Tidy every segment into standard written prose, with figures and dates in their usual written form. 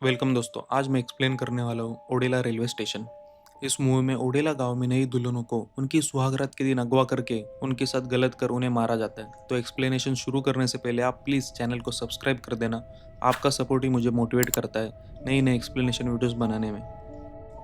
Welcome दोस्तों। आज मैं एक्सप्लेन करने वाला हूँ ओडेला रेलवे स्टेशन। इस मूवी में ओडेला गांव में नई दुल्हनों को उनकी सुहागरात के दिन अगवा करके उनके साथ गलत कर उन्हें मारा जाता है। तो एक्सप्लेनेशन शुरू करने से पहले आप प्लीज़ चैनल को सब्सक्राइब कर देना। आपका सपोर्ट ही मुझे मोटिवेट करता है नई नई एक्सप्लेनेशन वीडियोस बनाने में।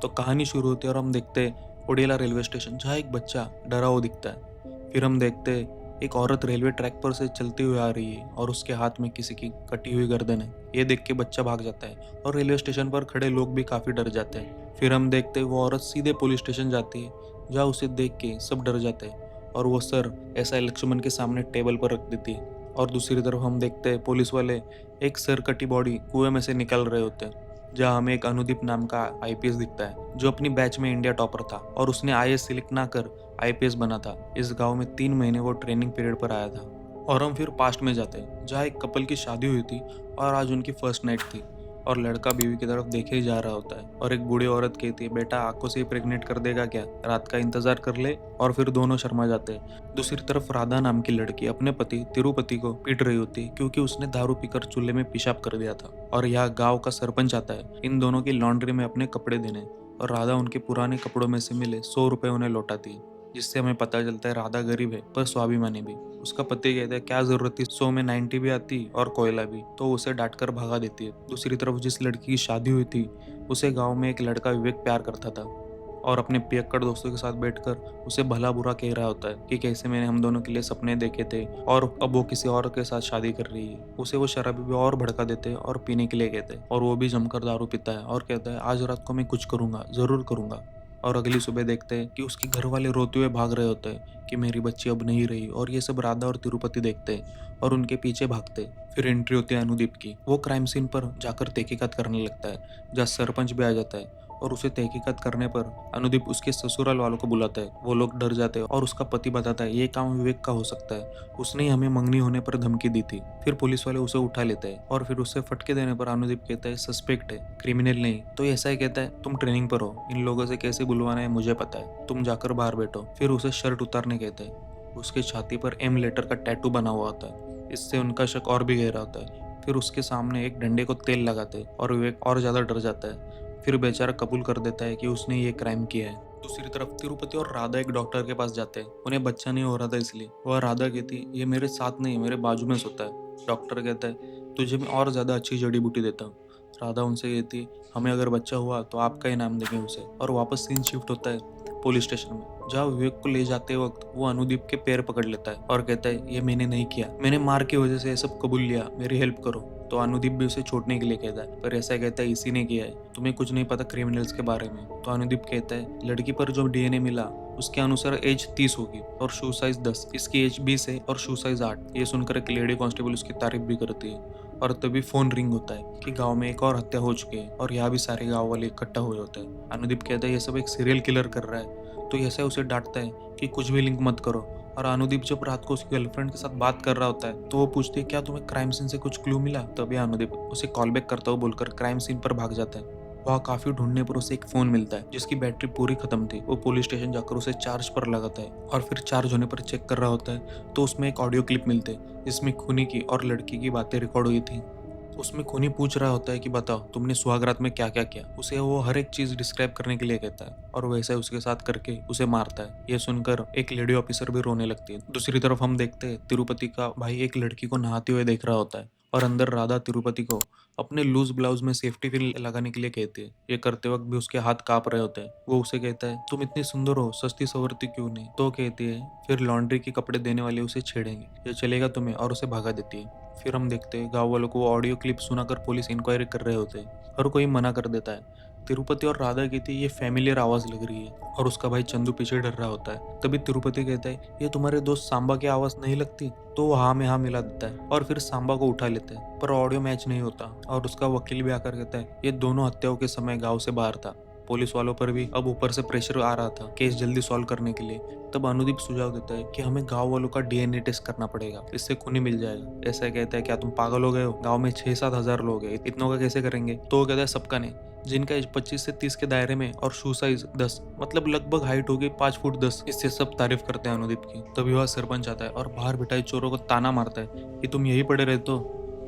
तो कहानी शुरू होती है और हम देखते हैं ओडेला रेलवे स्टेशन, जहाँ एक बच्चा डरा हुआ दिखता है। फिर हम देखते हैं एक औरत रेलवे ट्रैक पर से चलती हुई आ रही है और उसके हाथ में किसी की कटी हुई गर्दन है। ये देख के बच्चा भाग जाता है और रेलवे स्टेशन पर खड़े लोग भी काफी डर जाते हैं। फिर हम देखते हैं वो औरत सीधे पुलिस स्टेशन जाती है, जहाँ उसे देख के सब डर जाते हैं और वो सर ऐसा लक्ष्मण के सामने टेबल पर रख देती है। और दूसरी तरफ हम देखते हैं पुलिस वाले एक सर कटी बॉडी कुएं में से निकल रहे होते हैं, जहाँ हमें एक अनुदीप नाम का आईपीएस दिखता है जो अपनी बैच में इंडिया टॉपर था और उसने आईएएस सिलेक्ट ना कर आईपीएस बना था। इस गांव में 3 महीने वो ट्रेनिंग पीरियड पर आया था। और हम फिर पास्ट में जाते हैं, जहाँ एक कपल की शादी हुई थी और आज उनकी फर्स्ट नाइट थी और लड़का बीवी की तरफ देखे ही जा रहा होता है और एक बूढ़ी औरत कहती है, बेटा आंखों से ही प्रेग्नेंट कर देगा क्या, रात का इंतजार कर ले। और फिर दोनों शर्मा जाते हैं। दूसरी तरफ राधा नाम की लड़की अपने पति तिरुपति को पीट रही होती है क्योंकि उसने दारू पीकर चूल्हे में पेशाब कर दिया था। और यहाँ गांव का सरपंच आता है इन दोनों की लॉन्ड्री में अपने कपड़े देने, और राधा उनके पुराने कपड़ों में से मिले 100 रुपए उन्हें लौटाती है। जिससे हमें पता चलता है राधा गरीब है पर स्वाभिमानी भी। उसका पति कहता है क्या जरूरत थी, 100 में 90 भी आती और कोयला भी, तो उसे डांटकर भगा देती है। दूसरी तरफ जिस लड़की की शादी हुई थी उसे गांव में एक लड़का विवेक प्यार करता था और अपने पियक्कड़ दोस्तों के साथ बैठकर उसे भला बुरा कह रहा होता है कि कैसे मैंने हम दोनों के लिए सपने देखे थे और अब वो किसी और के साथ शादी कर रही है। उसे वो शराबी भी और भड़का देते और पीने के लिए कहते और वो भी जमकर दारू पीता है और कहता है आज रात को मैं कुछ करूंगा, जरूर करूंगा। और अगली सुबह देखते हैं कि उसके घर वाले रोते हुए भाग रहे होते हैं कि मेरी बच्ची अब नहीं रही, और ये सब राधा और तिरुपति देखते हैं और उनके पीछे भागते हैं। फिर एंट्री होती है अनुदीप की। वो क्राइम सीन पर जाकर तहकीकात करने लगता है, जहाँ सरपंच भी आ जाता है और उसे तहकीकात करने पर अनुदीप उसके ससुराल वालों को बुलाता है। वो लोग डर जाते हैं और उसका पति बताता है ये काम विवेक का हो सकता है, उसने ही हमें मंगनी होने पर धमकी दी थी। फिर पुलिस वाले उसे उठा लेते हैं और फिर उसे फटके देने पर अनुदीप कहता है सस्पेक्ट है, क्रिमिनल नहीं। तो ऐसा ही कहता है तुम ट्रेनिंग पर हो, इन लोगों से कैसे बुलवाना है मुझे पता है, तुम जाकर बाहर बैठो। फिर उसे शर्ट उतारने कहते हैं। उसके छाती पर एम लेटर का टैटू बना हुआ होता है, इससे उनका शक और भी गहरा होता है। फिर उसके सामने एक डंडे को तेल लगाते हैं और विवेक और ज्यादा डर जाता है। फिर बेचारा कबूल कर देता है कि उसने ये क्राइम किया है। दूसरी तरफ तिरुपति और राधा एक डॉक्टर के पास जाते हैं, उन्हें बच्चा नहीं हो रहा था इसलिए। वह राधा कहती ये मेरे साथ नहीं, मेरे बाजू में सोता है। डॉक्टर कहता है तुझे मैं और ज्यादा अच्छी जड़ी बूटी देता हूँ। राधा उनसे कहती हमें अगर बच्चा हुआ तो आपका इनाम देंगे उसे। और वापस सीन शिफ्ट होता है पुलिस स्टेशन में, जहाँ विवेक को ले जाते वक्त वो अनुदीप के पैर पकड़ लेता है और कहता है ये मैंने नहीं किया, मैंने मार की वजह से ये सब कबूल लिया, मेरी हेल्प करो। तो अनुदीप भी उसे छोड़ने के लिए कहता है, पर ऐसा कहता है इसी ने किया है, तुम्हें कुछ नहीं पता क्रिमिनल्स के बारे में। तो अनुदीप कहता है लड़की पर जो डीएनए मिला उसके अनुसार एज 30 होगी और शू साइज 10, इसकी एज 20 है और शू साइज 8। ये सुनकर एक लेडी कांस्टेबल उसकी तारीफ भी करती है। और तभी फोन रिंग होता है कि गांव में एक और हत्या हो चुकी है और यहाँ भी सारे गांव वाले इकट्ठा हुए होते हैं। अनुदीप कहता है ये सब एक सीरियल किलर कर रहा है। तो ऐसा उसे डांटता है कि कुछ भी लिंक मत करो। और अनुदीप जब रात को उसकी गर्लफ्रेंड के साथ बात कर रहा होता है तो वो पूछती है क्या तुम्हें क्राइम सीन से कुछ क्लू मिला। तभी अनुदीप उसे कॉल बैक करता हुआ बोलकर क्राइम सीन पर भाग जाता है। वहाँ काफी ढूंढने पर उसे एक फोन मिलता है जिसकी बैटरी पूरी खत्म थी। वो पुलिस स्टेशन जाकर उसे चार्ज पर लगाता है और फिर चार्ज होने पर चेक कर रहा होता है तो उसमें एक ऑडियो क्लिप मिलते है जिसमें खूनी की और लड़की की बातें रिकॉर्ड हुई थी। उसमें खूनी पूछ रहा होता है कि बताओ तुमने सुहागरात में क्या क्या किया। उसे वो हर एक चीज डिस्क्राइब करने के लिए कहता है और वैसे उसके साथ करके उसे मारता है। ये सुनकर एक लेडी ऑफिसर भी रोने लगती है। दूसरी तरफ हम देखते हैं तिरुपति का भाई एक लड़की को नहाते हुए देख रहा होता है और अंदर राधा तिरुपति को अपने लूज ब्लाउज में सेफ्टी पिन लगाने के लिए कहती है। ये करते वक्त भी उसके हाथ कांप रहे होते हैं। वो उसे कहता है तुम इतनी सुंदर हो, सस्ती सवरती क्यों नहीं। तो कहती है फिर लॉन्ड्री के कपड़े देने वाले उसे छेड़ेंगे, ये चलेगा तुम्हें, और उसे भगा देती है। फिर हम देखते हैं गांव वालों को ऑडियो क्लिप सुनाकर पुलिस इंक्वायरी कर रहे होते हैं। हर कोई मना कर देता है। तिरुपति और राधा कहती है ये फैमिलियर आवाज लग रही है और उसका भाई चंदू पीछे डर रहा होता है। तभी तिरुपति कहता है ये तुम्हारे दोस्त सांबा की आवाज नहीं लगती। तो वो हाँ में हाँ मिला देता है और फिर सांबा को उठा लेते हैं, पर ऑडियो मैच नहीं होता और उसका वकील भी आकर कहता है ये दोनों हत्याओं के समय गाँव से बाहर था। पुलिस वालों पर भी अब ऊपर से प्रेशर आ रहा था केस जल्दी सॉल्व करने के लिए। तब अनुदीप सुझाव देता है कि हमें गांव वालों का डीएनए टेस्ट करना पड़ेगा, इससे खूनी मिल जाएगा। ऐसा कहता है क्या तुम पागल हो गए हो, गांव में 6-7 हजार लोग हैं, इतनों का कैसे करेंगे। तो वो कहता है सबका नहीं, जिनका एज 25 से 30 के दायरे में और शू साइज 10, मतलब लगभग हाइट होगी 5 फुट 10। इससे सब तारीफ करते हैं अनुदीप की। तभी वह सरपंच आता है और बाहर बिठाए चोरों को ताना मारता है कि तुम यही पड़े रहते हो।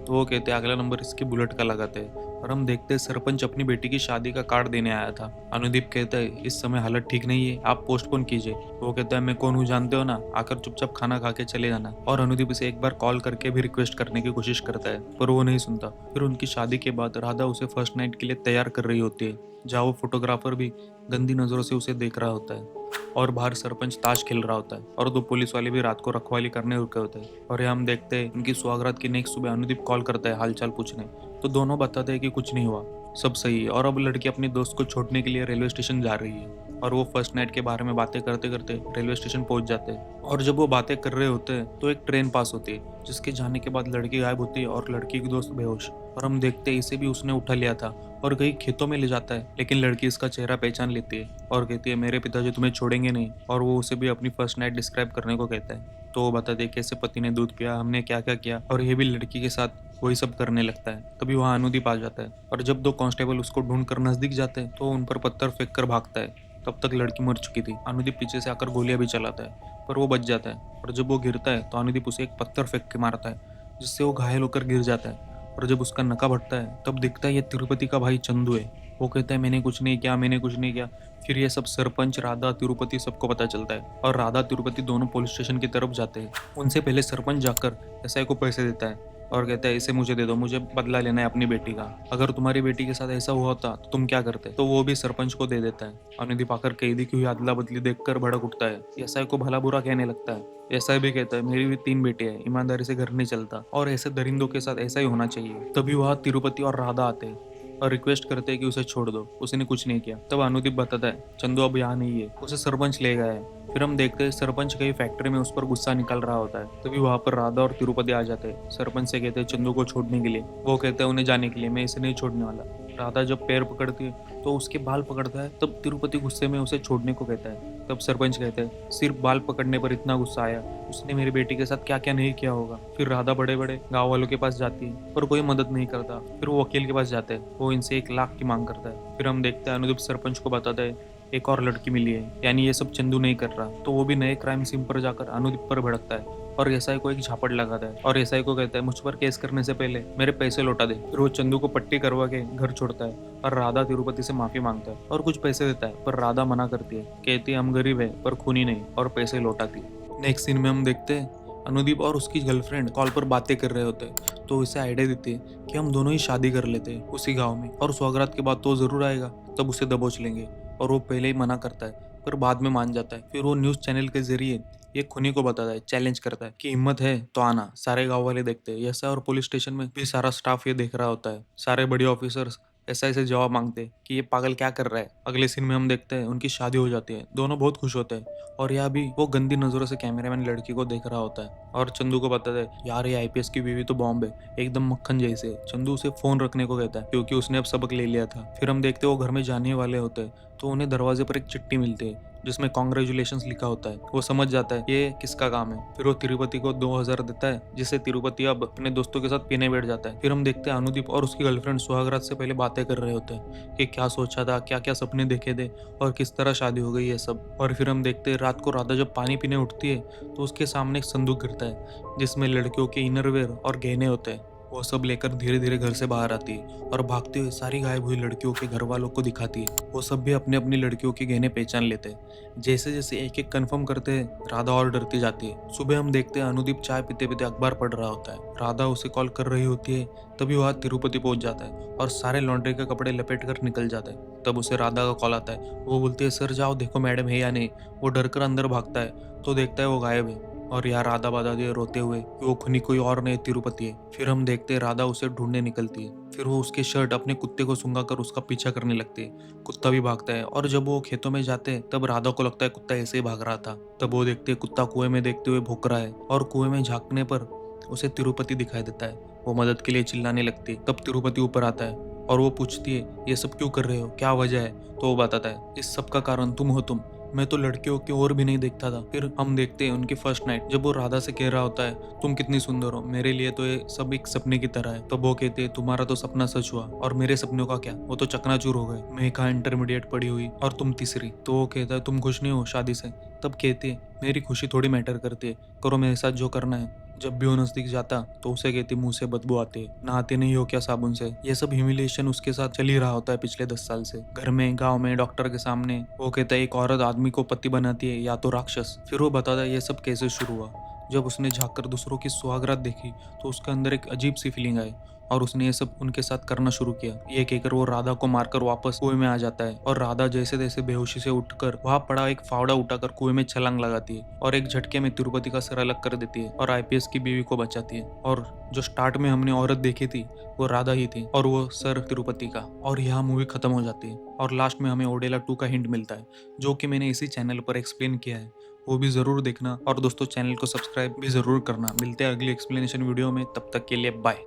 तो वो कहते हैं अगला नंबर इसकी बुलेट का लगाते हैं और हम देखते हैं सरपंच अपनी बेटी की शादी का कार्ड देने आया था। अनुदीप कहता है इस समय हालत ठीक नहीं है, आप पोस्टपोन कीजिए। वो कहता है मैं कौन हूँ जानते हो ना, आकर चुपचाप खाना खा के चले जाना। और अनुदीप इसे एक बार कॉल करके भी रिक्वेस्ट करने की कोशिश करता है पर वो नहीं सुनता। फिर उनकी शादी के बाद राधा उसे फर्स्ट नाइट के लिए तैयार कर रही होती है, जहाँ वो फोटोग्राफर भी गंदी नजरों से उसे देख रहा होता है। और बाहर सरपंच ताश खेल रहा होता है और दो पुलिस वाले भी रात को रखवाली करने रुके होते हैं। और ये हम देखते हैं उनकी सुहागरात की नेक्स्ट सुबह अनुदीप कॉल करता है हालचाल पूछने, तो दोनों बताते हैं कि कुछ नहीं हुआ, सब सही है। और अब लड़की अपनी दोस्त को छोड़ने के लिए रेलवे स्टेशन जा रही है और वो फर्स्ट नाइट के बारे में बातें करते करते रेलवे स्टेशन पहुंच जाते हैं। और जब वो बातें कर रहे होते हैं तो एक ट्रेन पास होती है जिसके जाने के बाद लड़की गायब होती है और लड़की की दोस्त बेहोश। और हम देखते हैं इसे भी उसने उठा लिया था और कई खेतों में ले जाता है, लेकिन लड़की इसका चेहरा पहचान लेती है और कहती है मेरे पिताजी तुम्हें छोड़ेंगे नहीं। और वो उसे भी अपनी फर्स्ट नाइट डिस्क्राइब करने को कहता है। तो वो बताते हैं कैसे पति ने दूध पिया, हमने क्या क्या किया, और ये भी लड़की के साथ वही सब करने लगता है। तभी वहाँ अनुदीप आ जाता है और जब दो कांस्टेबल उसको ढूंढ कर नजदीक जाते हैं तो उन पर पत्थर फेंक कर भागता है। तब तक लड़की मर चुकी थी। अनुदीप पीछे से आकर गोलियां भी चलाता है पर वो बच जाता है। और जब वो गिरता है तो अनुदीप उसे एक पत्थर फेंक के मारता है जिससे वो घायल होकर गिर जाता है। और जब उसका नका बढ़ता है तब दिखता है ये तिरुपति का भाई चंदू है। वो कहता है मैंने कुछ नहीं किया, मैंने कुछ नहीं किया। फिर ये सब सरपंच, राधा, तिरुपति सबको पता चलता है और राधा तिरुपति दोनों पुलिस स्टेशन की तरफ जाते हैं। उनसे पहले सरपंच जाकर एसआई को पैसे देता है और कहता है इसे मुझे दे दो, मुझे बदला लेना है अपनी बेटी का। अगर तुम्हारी बेटी के साथ ऐसा हुआ होता तो तुम क्या करते? तो वो भी सरपंच को दे देता है। अनुदीप आकर कैदी की हुई अदला बदली देखकर भड़क उठता है, एसआई को भला बुरा कहने लगता है। एसआई भी कहता है मेरी भी 3 बेटे हैं, ईमानदारी से घर नहीं चलता और ऐसे दरिंदों के साथ ऐसा ही होना चाहिए। तभी वहाँ तिरुपति और राधा आते हैं और रिक्वेस्ट करते हैं कि उसे छोड़ दो, उसने कुछ नहीं किया। तब अनुदीप बताता है चंदू अब यहाँ नहीं है, उसे सरपंच ले गया है। फिर हम देखते हैं सरपंच कहीं फैक्ट्री में उस पर गुस्सा निकल रहा होता है। तभी वहाँ पर राधा और तिरुपति आ जाते हैं। सरपंच से कहते हैं चंदू को छोड़ने के लिए। वो कहते हैं उन्हें जाने के लिए, मैं इसे नहीं छोड़ने वाला। राधा जब पैर पकड़ती है तो उसके बाल पकड़ता है, तब तिरुपति गुस्से में उसे छोड़ने को कहता है। तब सरपंच कहते हैं सिर्फ बाल पकड़ने पर इतना गुस्सा आया, उसने मेरी बेटी के साथ क्या क्या नहीं किया होगा। फिर राधा बड़े बड़े गाँव वालों के पास जाती है पर कोई मदद नहीं करता। फिर वो वकील के पास जाते हैं, वो इनसे 1 लाख की मांग करता है। फिर हम देखते हैं अनुदीप सरपंच को बताता है एक और लड़की मिली है, यानी ये सब चंदू नहीं कर रहा। तो वो भी नए क्राइम सीन पर जाकर अनुदीप पर भड़कता है और एसआई को एक झापड़ लगाता है और एसआई को कहता है मुझ पर केस करने से पहले मेरे पैसे लौटा दे। फिर वो चंदू को पट्टी करवा के घर छोड़ता है और राधा तिरुपति से माफी मांगता है और कुछ पैसे देता है, पर राधा मना करती है, कहती है हम गरीब है पर खूनी नहीं, और पैसे लौटाती है। नेक्स्ट सीन में हम देखते हैं अनुदीप और उसकी गर्लफ्रेंड कॉल पर बातें कर रहे होते हैं। तो इसे आइडिया देती है कि हम दोनों ही शादी कर लेते हैं उसी गांव में, और सौगात के बाद तो जरूर आएगा, तब उसे दबोच लेंगे। और वो पहले ही मना करता है पर बाद में मान जाता है। फिर वो न्यूज चैनल के जरिए ये खुनी को बताता है, चैलेंज करता है कि हिम्मत है तो आना। सारे गांव वाले देखते हैं ऐसा, और पुलिस स्टेशन में भी सारा स्टाफ ये देख रहा होता है। सारे बड़े ऑफिसर्स एसआई से जवाब मांगते हैं कि ये पागल क्या कर रहा है। अगले सीन में हम देखते हैं उनकी शादी हो जाती है, दोनों बहुत खुश होते हैं। और यहाँ भी वो गंदी नजरों से कैमरामैन लड़की को देख रहा होता है और चंदू को बताता है यार ये आईपीएस की बीवी तो बॉम्ब है, एकदम मक्खन जैसे। चंदू उसे फोन रखने को कहता है क्योंकि उसने अब सबक ले लिया था। फिर हम देखते हैं वो घर में जाने वाले होते हैं तो उन्हें दरवाजे पर एक चिट्ठी मिलती है जिसमें कॉन्ग्रेचुलेशंस लिखा होता है। वो समझ जाता है ये किसका काम है। फिर वो तिरुपति को 2000 देता है जिससे तिरुपति अब अपने दोस्तों के साथ पीने बैठ जाता है। फिर हम देखते हैं अनुदीप और उसकी गर्लफ्रेंड सुहागरात से पहले बातें कर रहे होते हैं कि क्या सोचा था, क्या क्या सपने देखे थे और किस तरह शादी हो गई है सब। और फिर हम देखते हैं रात को राधा जब पानी पीने उठती है तो उसके सामने एक संदूक गिरता है जिसमें लड़कियों के इनरवेयर और गहने होते हैं। वो सब लेकर धीरे धीरे घर से बाहर आती है और भागते हुए सारी गायब हुई लड़कियों के घर वालों को दिखाती है। वो सब भी अपने अपनी लड़कियों के गहने पहचान लेते हैं। जैसे जैसे एक एक कंफर्म करते हैं राधा और डरती जाती है। सुबह हम देखते हैं अनुदीप चाय पीते पीते अखबार पढ़ रहा होता है। राधा उसे कॉल कर रही होती है, तभी वह तिरुपति पहुंच जाता है और सारे लॉन्ड्री के कपड़े लपेट कर निकल जाता है। तब उसे राधा का कॉल आता है। वो बोलती है सर जाओ देखो मैडम है या नहीं। वो डर कर अंदर भागता है तो देखता है वो गायब है। और यार राधा बताती है रोते हुए कि वो खुनी कोई और नहीं तिरुपति है। फिर हम देखते हैं राधा उसे ढूंढने निकलती है। फिर वो उसके शर्ट अपने कुत्ते को सूंघा कर उसका पीछा करने लगती है। कुत्ता भी भागता है और जब वो खेतों में जाते हैं तब राधा को लगता है कुत्ता ऐसे ही भाग रहा था। तब वो देखते हैं कुत्ता कुएं में देखते हुए भौंक रहा है और कुएं में झांकने पर उसे तिरुपति दिखाई देता है। वो मदद के लिए चिल्लाने लगती है। तब तिरुपति ऊपर आता है और वो पूछती है ये सब क्यों कर रहे हो, क्या वजह है। तो वो बताता है इस सब का कारण तुम हो, तुम, मैं तो लड़कियों की ओर भी नहीं देखता था। फिर हम देखते हैं उनकी फर्स्ट नाइट जब वो राधा से कह रहा होता है तुम कितनी सुंदर हो, मेरे लिए तो ये सब एक सपने की तरह है। तो वो कहते हैं तुम्हारा तो सपना सच हुआ और मेरे सपनों का क्या, वो तो चकनाचूर हो गए। मैं कहाँ इंटरमीडिएट पढ़ी हुई और तुम तीसरी। तो वो कहता है तुम खुश नहीं हो शादी से। तब कहते मेरी खुशी थोड़ी मैटर करती है, करो मेरे साथ जो करना है। जब भी वो नजदीक जाता तो उसे कहती मुंह से बदबू आती है, नहाते नहीं हो क्या साबुन से। ये सब ह्यूमिलिएशन उसके साथ चल ही रहा होता है पिछले 10 साल से। घर में, गांव में, डॉक्टर के सामने वो कहता है एक औरत आदमी को पति बनाती है या तो राक्षस। फिर वो बताता है ये सब कैसे शुरू हुआ। जब उसने झांक कर दूसरों की सुहागरात देखी तो उसके अंदर एक अजीब सी फीलिंग आई और उसने ये सब उनके साथ करना शुरू किया। ये कहकर वो राधा को मारकर वापस कुएं में आ जाता है और राधा जैसे तैसे बेहोशी से उठकर वहां पड़ा एक फावड़ा उठाकर कुएं में छलांग लगाती है और एक झटके में तिरुपति का सिर अलग कर देती है और आईपीएस की बीवी को बचाती है। और जो स्टार्ट में हमने औरत देखी थी वो राधा ही थी और वो सर तिरुपति का। और यहाँ मूवी खत्म हो जाती है और लास्ट में हमें ओडेला 2 का हिंट मिलता है जो कि मैंने इसी चैनल पर एक्सप्लेन किया है। वो भी जरूर देखना और दोस्तों चैनल को सब्सक्राइब भी जरूर करना। मिलते हैं अगली एक्सप्लेनेशन वीडियो में, तब तक के लिए बाय।